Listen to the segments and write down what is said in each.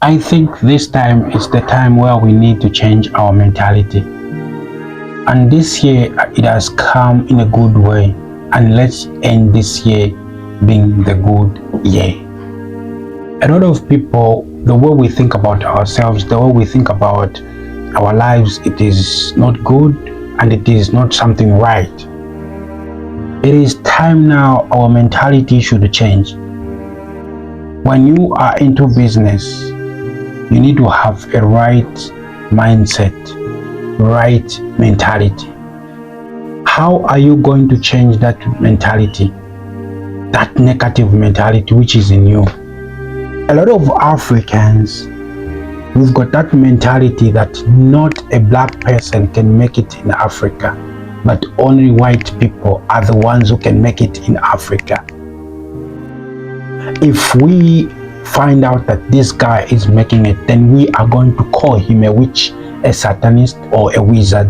I think this time is the time where we need to change our mentality. And this year, it has come in a good way. And let's end this year being the good year. A lot of people, the way we think about ourselves, the way we think about our lives, it is not good and it is not something right. It is time now our mentality should change. When you are into business, you need to have a right mindset, right mentality. How are you going to change that mentality? That negative mentality which is in you. A lot of Africans, we've got that mentality that not a black person can make it in Africa, but only white people are the ones who can make it in Africa. If we find out that this guy is making it, then we are going to call him a witch, a satanist, or a wizard,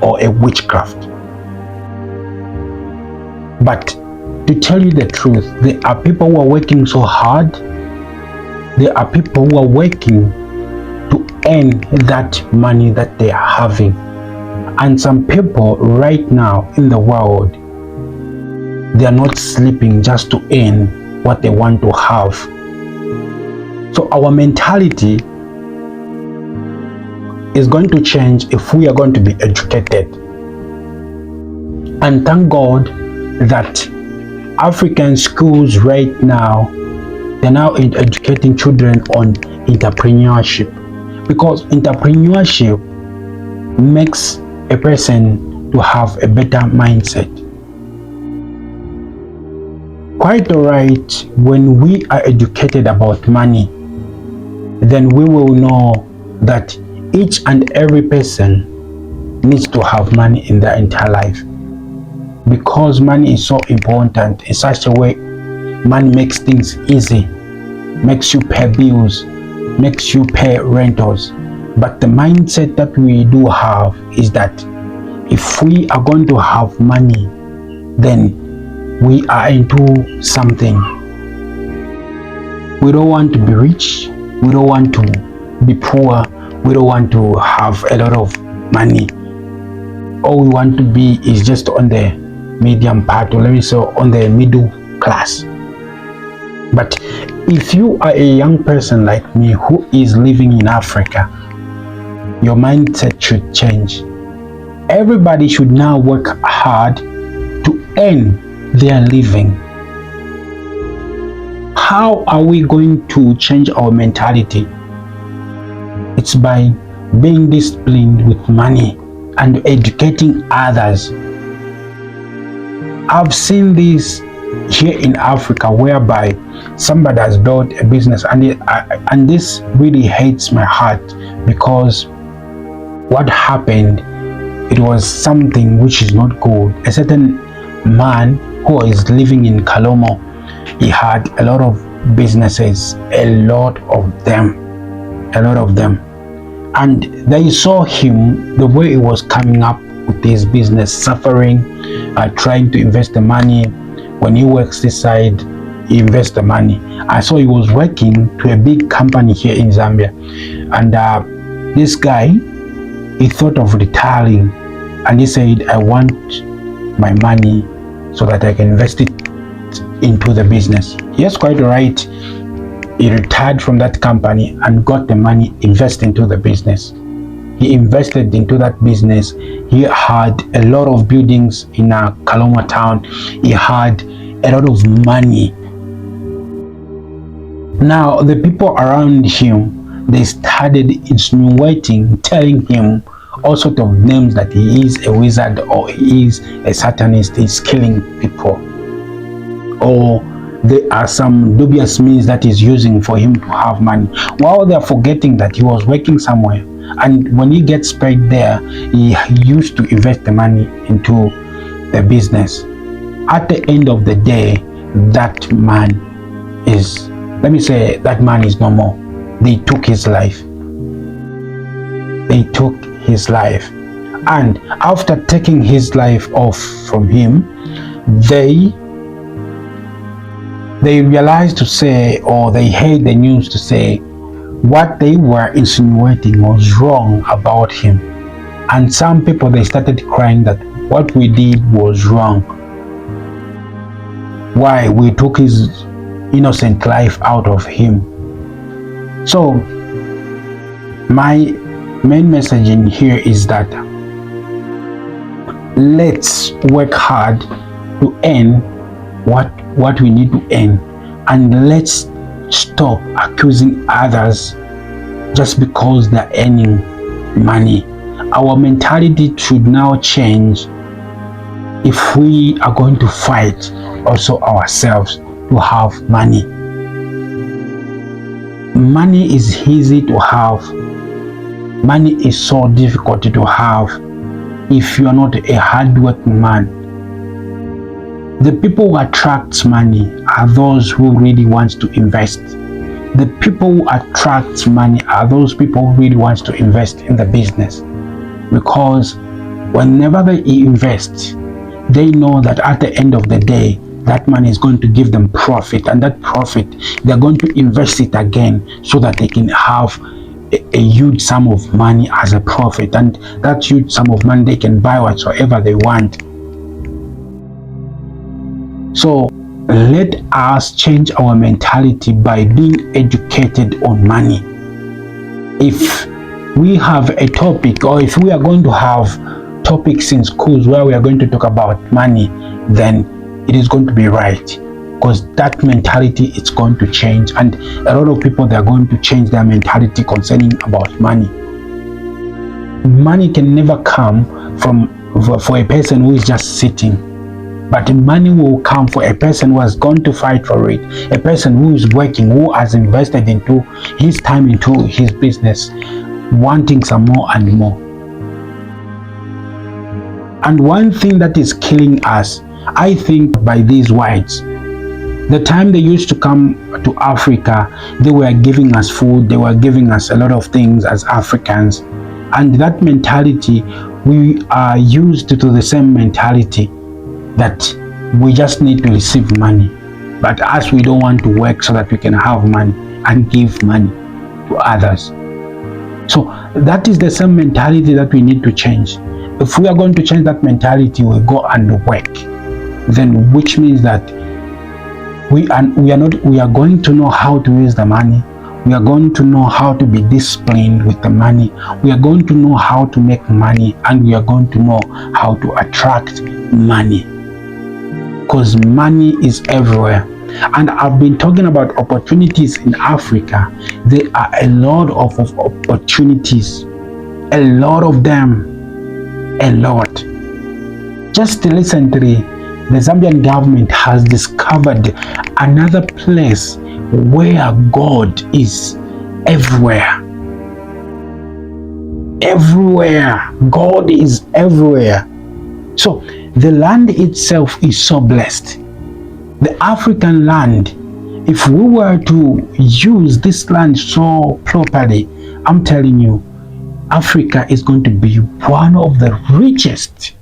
or a witchcraft. But to tell you the truth, there are people who are working so hard. There are people who are working to earn that money that they are having. And some people right now in the world, they are not sleeping just to earn what they want to have. So our mentality is going to change if we are going to be educated. And thank God that African schools right now, they're now educating children on entrepreneurship, because entrepreneurship makes a person to have a better mindset. Quite alright, when we are educated about money, then we will know that each and every person needs to have money in their entire life, because money is so important in such a way. Money makes things easy, makes you pay bills, makes you pay rentals. But the mindset that we do have is that if we are going to have money, then we are into something. We don't want to be rich. We don't want to be poor. We don't want to have a lot of money. All we want to be is just on the medium part, or let me say on the middle class. But if you are a young person like me who is living in Africa, your mindset should change. Everybody should now work hard to earn their living. How are we going to change our mentality? It's by being disciplined with money and educating others. I've seen this here in Africa, whereby somebody has built a business, and this really hurts my heart, because what happened, it was something which is not good. A certain man who is living in Kalomo, he had a lot of businesses, a lot of them, and they saw him, the way he was coming up with his business, suffering, trying to invest the money. When he works this side, he invests the money. I saw he was working to a big company here in Zambia, and this guy, he thought of retiring, and he said, I want my money so that I can invest it into the business. Yes, quite right. He retired from that company and got the money, invest into the business. He invested into that business. He had a lot of buildings in Kaloma town. He had a lot of money. Now the people around him, they started insinuating, telling him all sorts of names, that he is a wizard, or he is a satanist, he's killing people, or there are some dubious means that he's using for him to have money, while they're forgetting that he was working somewhere, and when he gets paid there, he used to invest the money into the business. At the end of the day, that man is, let me say, that man is no more. They took his life. They took his life. And after taking his life off from him, they realized to say, or they heard the news to say, what they were insinuating was wrong about him. And some people, they started crying that what we did was wrong. Why? We took his innocent life out of him. So my main message in here is that let's work hard to earn what we need to earn, and let's stop accusing others just because they're earning money. Our mentality should now change if we are going to fight also ourselves to have money. Money is easy to have. Money is so difficult to have if you are not a hardworking man. The people who attract money are those who really want to invest. The people who attract money are those people who really want to invest in the business, because whenever they invest, they know that at the end of the day, that money is going to give them profit, and that profit, they're going to invest it again so that they can have a huge sum of money as a profit, and that huge sum of money they can buy whatsoever they want. So let us change our mentality by being educated on money. If we have a topic, or if we are going to have topics in schools where we are going to talk about money, then it is going to be right, because that mentality is going to change, and a lot of people, they are going to change their mentality concerning about money. Money can never come for a person who is just sitting, but money will come for a person who has gone to fight for it, a person who is working, who has invested into his time into his business, wanting some more and more. And one thing that is killing us, I think, by these whites, the time they used to come to Africa, they were giving us food, they were giving us a lot of things as Africans, and that mentality, we are used to the same mentality that we just need to receive money, but us, we don't want to work so that we can have money and give money to others. So that is the same mentality that we need to change. If we are going to change that mentality, we go and work, then which means that we are going to know how to use the money. We are going to know how to be disciplined with the money. We are going to know how to make money, and we are going to know how to attract money, because money is everywhere. And I've been talking about opportunities in Africa. There are a lot of opportunities, a lot of them, a lot. Just recently, the Zambian government has discovered another place where God is everywhere. Everywhere. God is everywhere. So the land itself is so blessed. The African land, if we were to use this land so properly, I'm telling you, Africa is going to be one of the richest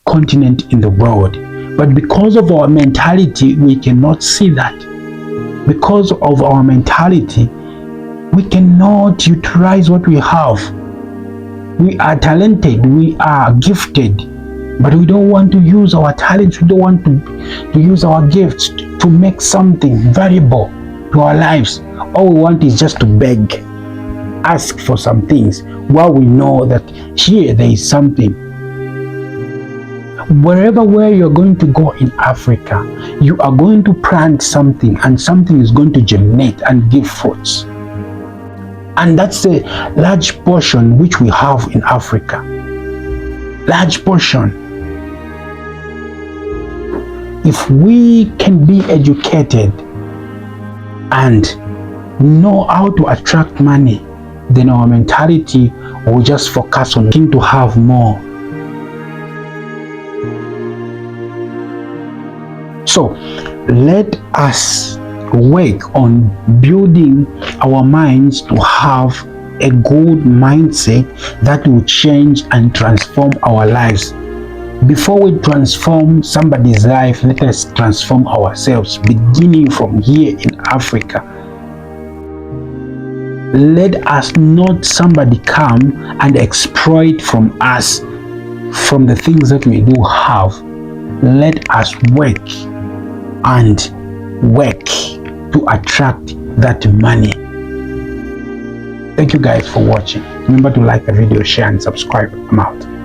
continents in the world. But because of our mentality, we cannot see that. Because of our mentality, we cannot utilize what we have. We are talented, we are gifted, but we don't want to use our talents, we don't want to use our gifts to make something valuable to our lives. All we want is just to beg, ask for some things, while we know that here there is something. Where you're going to go in Africa, you are going to plant something, and something is going to germinate and give fruits. And that's a large portion which we have in Africa. Large portion. If we can be educated and know how to attract money, then our mentality will just focus on looking to have more. So let us work on building our minds to have a good mindset that will change and transform our lives. Before we transform somebody's life, let us transform ourselves, beginning from here in Africa. Let us not somebody come and exploit from us, from the things that we do have. Let us work to attract that money. Thank you guys for watching. Remember to like the video, share and subscribe. I'm out.